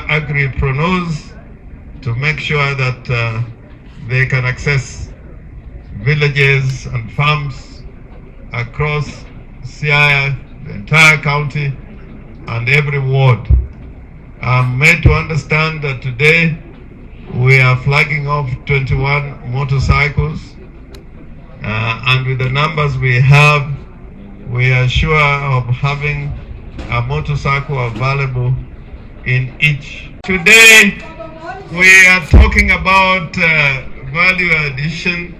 agripreneurs to make sure that they can access villages and farms across Siaya, the entire county, and every ward. I'm made to understand that today we are flagging off 21 motorcycles, and with the numbers we have, we are sure of having a motorcycle available in each. Today we are talking about value addition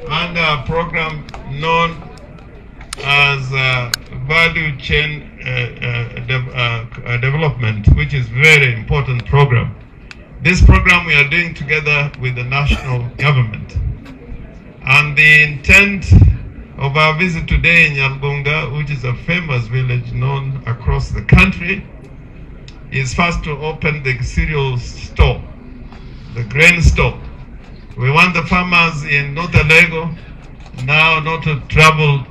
under a program known as value chain development, which is very important program. This program we are doing together with the national government. And the intent of our visit today in Nyalgonga, which is a famous village known across the country, is first to open the cereal store, the grain store. We want the farmers in North Lego now not to travel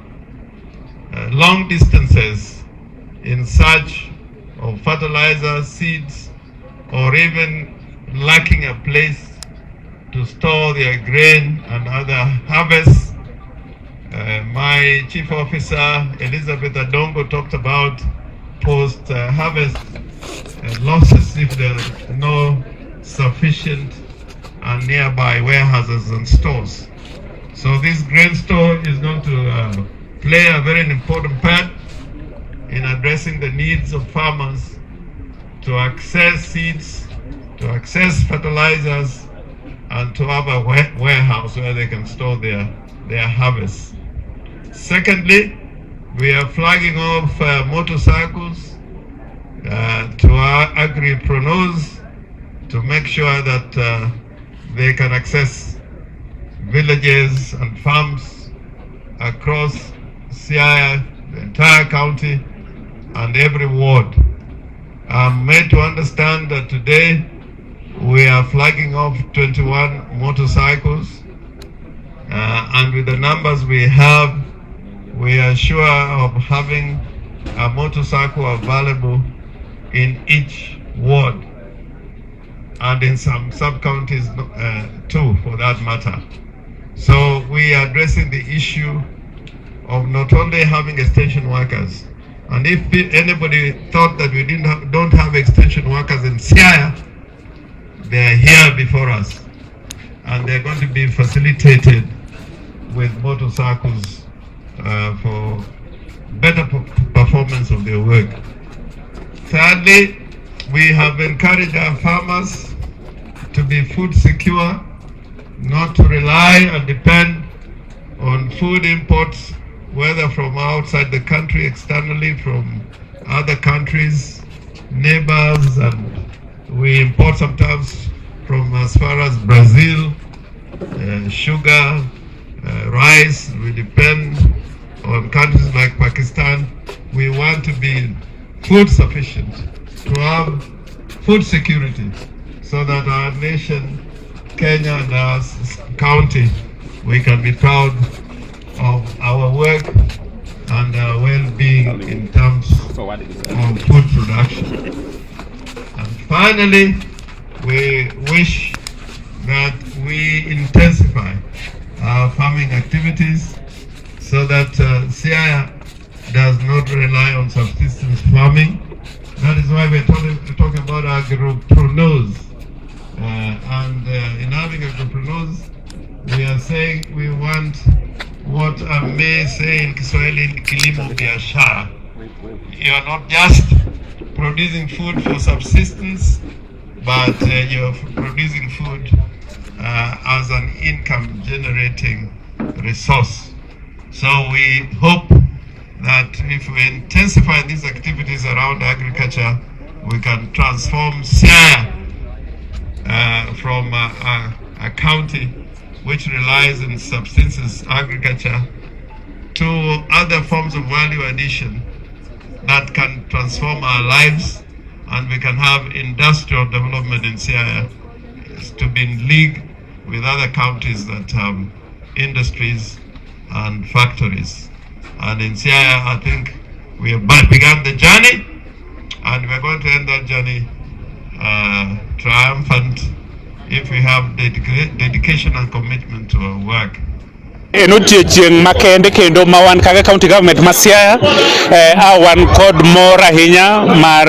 long distances in search of fertilizer, seeds, or even lacking a place to store their grain and other harvests. My chief officer, Elizabeth Adongo, talked about post-harvest losses if there are no sufficient and nearby warehouses and stores. So this grain store is going to play a very important part in addressing the needs of farmers to access seeds, to access fertilizers, and to have a warehouse where they can store their harvests. Secondly, we are flagging off motorcycles to our agripreneurs to make sure that they can access villages and farms across Siaya, the entire county, and every ward. I'm made to understand that today we are flagging off 21 motorcycles, and with the numbers we have, we are sure of having a motorcycle available in each ward, and in some sub-counties too, for that matter. So we are addressing the issue of not only having extension workers, and if anybody thought that we don't have extension workers in Siaya, they are here before us, and they're going to be facilitated with motorcycles for better performance of their work. Thirdly, we have encouraged our farmers to be food secure, not to rely and depend on food imports, whether from outside the country, externally from other countries, neighbors, and we import sometimes from as far as Brazil, sugar, rice. We depend on countries like Pakistan. We want to be food sufficient, to have food security, so that our nation, Kenya, and our county, we can be proud of our work and our well-being in terms of food production. And finally, we wish that we intensify our farming activities so that Siaya does not rely on subsistence farming. That is why we're talking about agripreneurs. And in having agripreneurs, we are saying we want what I may say in Kiswahili, kilimo biashara. You are not just producing food for subsistence, but you're producing food as an income generating resource. So we hope that if we intensify these activities around agriculture, we can transform Siaya from a county which relies on subsistence agriculture to other forms of value addition that can transform our lives, and we can have industrial development in Siaya to be in league with other counties that have industries and factories. And in Siaya, I think we have begun the journey, and we're going to end that journey triumphant if we have dedication and commitment to our work. Enotie chieng' makende kendo ma wan kaka county government ma Siaya wan kod mor ahinya mar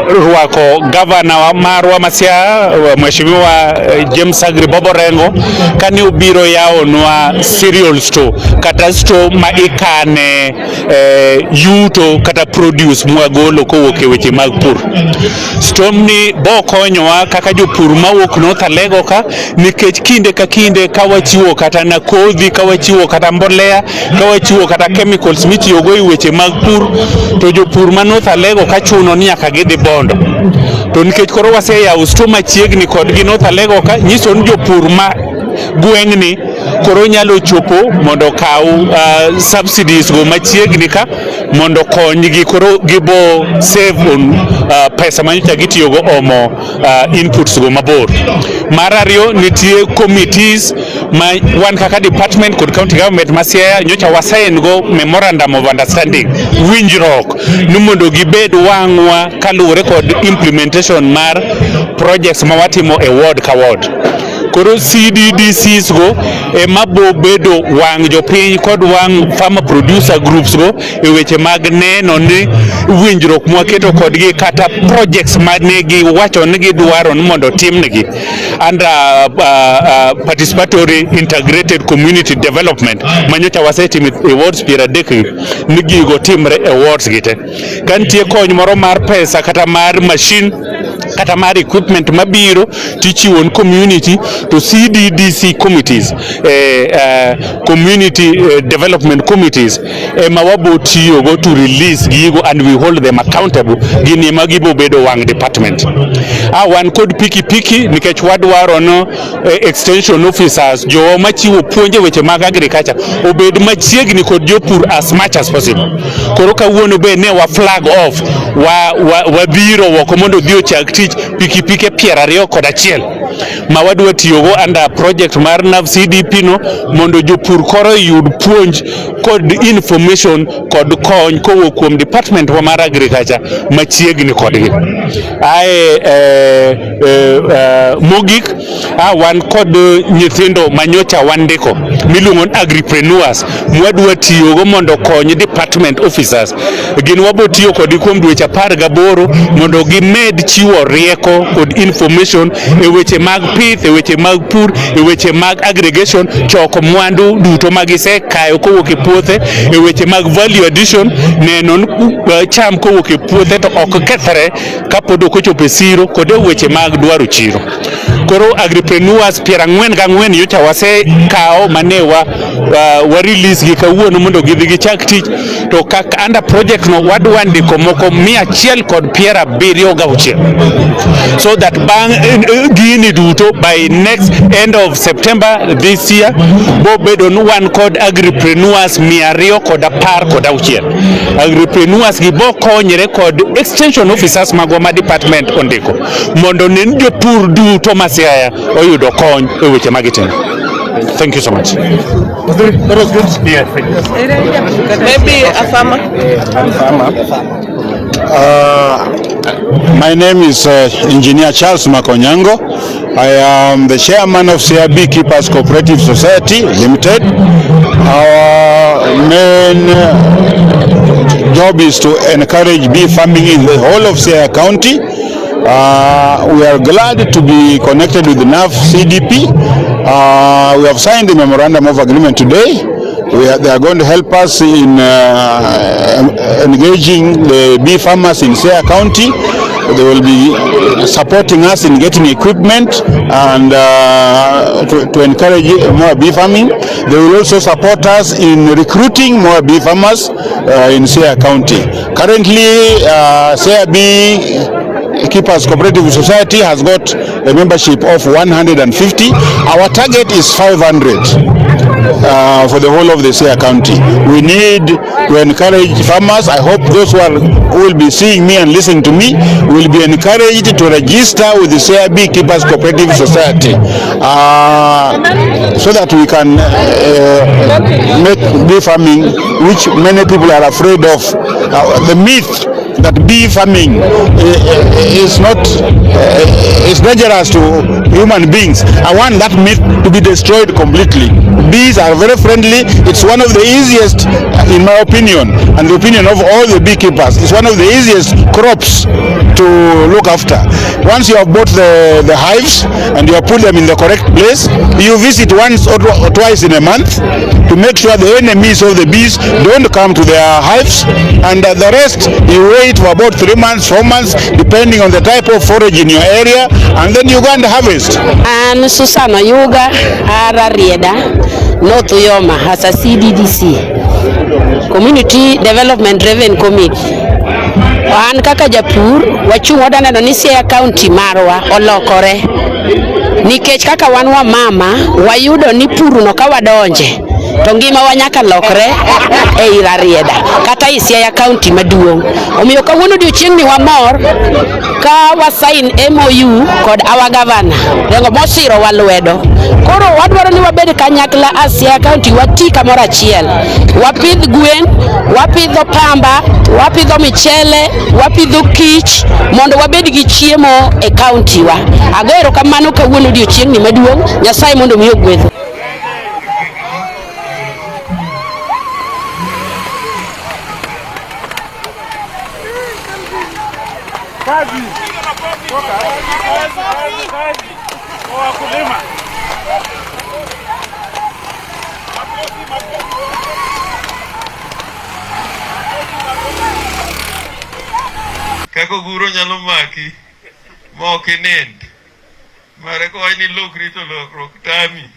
rwako governor marwa ma Siaya mheshimiwa James Agri Boborengo kane obiro yawonwa cereal store kata store ma ikane yuto kata produce mwagolo kowuok e weche mag pur. Store ni bokonyowa kaka jopur mawuok North Alego ka nikech kinde ka kinde kawachiwo kata na kodhi kawachiwo kata mbolea kawachiwo kata chemicals mitiyogo e weche mag pur to jopur ma North Alego ka chuno ni nyaka gidhi Bondo to nikech koro waseyawo store machiegni kodgi North Alego ka nyiso ni jopur ma gweng'ni koro nyalo chopo mondo kaw subsidies go machiegni ka mondo konygi koro gibo save on pesa manyocha gitiyogo omo inputs go mabor. Mar ariyo nitie committees ma wan kaka department kod county government ma Siaya nyocha wasign go memorandum of understanding winjruok ni mondo gibed wang'wa kaluwore kod implementation mar projects ma watimo e ward ka ward. Koro CDDCs go ema bo bedo wang' jopiny kod wang' farmer producer groups go e weche mag neno ni winjruok mwaketo kodgi kata projects manegi wacho ni gidwaro ni mondo timnegi under participatory integrated community development manyocha wasetimo e wards 30 ni gigo timre e wards gite. Kantie kony moro mar pesa kata mar machine kata mar equipment mabiro tichiwo community to CDDC committees community development committees ema wabo tiyogo to release gigo and we hold them accountable gini ema gibo bedo wang' department. Wan kod piki nikech wadwaro no extension officers jo machiwo puonje weche mag agriculture obed machiegni kod jopur as much as possible. Koro kawuono be ne wa flag off wabiro woko mondo dhi ochak tich piki 21 ma wadwa tiyogo under project mar NAV CDP no mondo jopur koro yud puonj kod information kod kony kowuok kuom department wa mar agriculture machiegni kodgi. Mogik wan kod nyithindo manyocha wandiko miluongo agripreneurs mwadwa tiyogo mondo kony department officers. Gin wabo tiyo kod kuom dweche 18 mondo gimed chiwo rieko kod information e weche mag pith, e weche mag pur, e weche mag aggregation, choko mwandu duto magisekayo kowuok e puothe, e weche mag value addition, neno cham kowuok e puothe to ok kethre kapod ok ochopo e siro kod e weche mag dwaro chiro. Koro agripreneurs 44 nyocha wasekawo mane wa release gi kawuono mondo gidhi gichak tich to kaka under project no wadwa ndiko moko 176 so that bang gini duto by next end of September this year bo bedo no one code agripreneurs 216 agripreneurs gi bo konyre kod extension officers magwa ma department ondiko mondo nen jopur duto ma Siaya oyudo kony e weche magitimo. Thank you so much. That was good. Yeah, thank you. Maybe a farmer. My name is Engineer Charles Makonyango. I am the chairman of Siaya Beekeepers Cooperative Society Limited. Our main job is to encourage bee farming in the whole of Siaya County. We are glad to be connected with the NAV CDP. We have signed the memorandum of agreement today. They are going to help us in engaging the bee farmers in Siaya County. They will be supporting us in getting equipment and to encourage more bee farming. They will also support us in recruiting more bee farmers in Siaya County. Currently, Siaya Beekeepers Cooperative Society has got a membership of 150. Our target is 500 for the whole of the Siaya County. We need to encourage farmers. I hope those who will be seeing me and listening to me will be encouraged to register with the Siaya Beekeepers Cooperative Society so that we can make bee farming, which many people are afraid of. The myth that bee farming is not is dangerous to human beings. I want that myth to be destroyed completely. Bees are very friendly. It's one of the easiest, in my opinion, and the opinion of all the beekeepers, it's one of the easiest crops to look after. Once you have bought the hives and you have put them in the correct place, you visit once or twice in a month to make sure the enemies of the bees don't come to their hives, and the rest you wait for about 3 months, 4 months, depending on the type of forage in your area, and then you go and harvest. And Susana Yuga Ararieda North Yoma has a CDDC Community Development Driven Committee. An kaka japur wachung' wadaneno ni Siaya County marwa olokore nikech kaka wan wa mama wayudo ni purno ka wadonje to ngima wa nyaka lokre e Rarieda kata i Siaya County maduong'. Omiyo kawuono odiochieng' ni wamor ka wasign MOU kod our governor rengo mosiro wa lwedo. Koro wadwaro ni wabed kanyakla a Siaya County wati kamoro achiel, wapidh gwen, wapidho pamba, wapidho michele, wapidho kich mondo wabed gi chiemo e county wa. Ago erokamano kawuono odiochieng' ni maduong'. Nyasaye mondo mi ogwedhu. Kako guro nyalo maki ma ok inend mare ko ni lokri to lokruok tami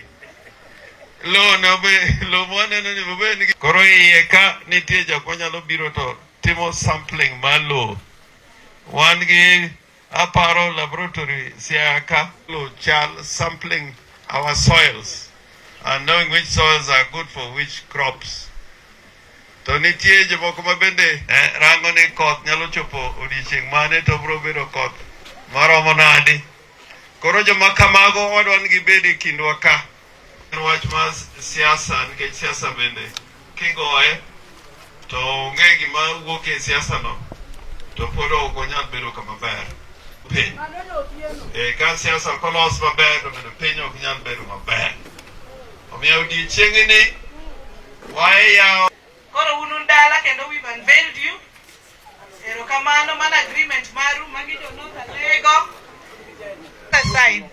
lo mwaneno ni bebe koro iye ka nitie jok manyalo biro to timo sampling mar lo. Wan gi aparo laboratory Siaya ka lo chal sampling our soils and knowing which soils are good for which crops. To nitie jomoko ma bende rango ni koth nyalo chopo odiochieng' mane to biro bedo koth maromo nadi. Koro joma kamago wadwan gibed e kindwa ka. Wach mar siasa, nikech siasa bende kigoye to onge gima wuok e siasa no to pod ok onyal bedo kama ber piny. Ka siasa kolos maber to bende piny ok nyal bedo maber. Omiyo odiochieng' ni waya Koro unu ndala kendo we've unveiled you. Erokamano mana agreement maru magi jo North Alego. Sign.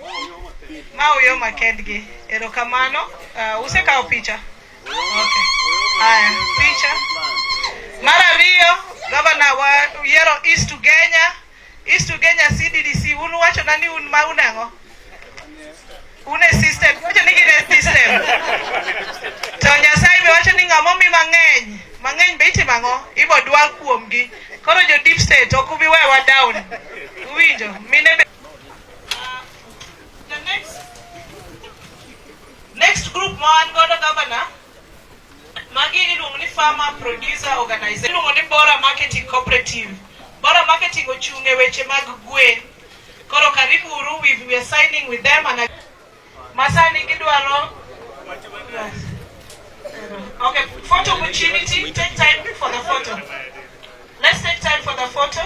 Ma uyo makendgi. Erokamano. Usekao picha. Okay. Haya, picha. Mara Rio, Governor wa Yero East to Kenya. East to Kenya CDDC. Unu wacho nani un maunango? Une system. Wacho nigi system. To Nyasaye be wacho ni ng'amomi mang'eny be itimango ibo dwar kuomgi. Koro jo deep state ok ubi wewa down. Uwinjo mine be the next group man godo governor magi iluongo ni farmer producer organization, iluongo ni Bora Marketing Cooperative. Bora Marketing ochung' e weche mag gwen. Koro kariburu, we are signing with them and masani kidwaro. Okay, photo opportunity. Take time for the photo. Let's take time for the photo.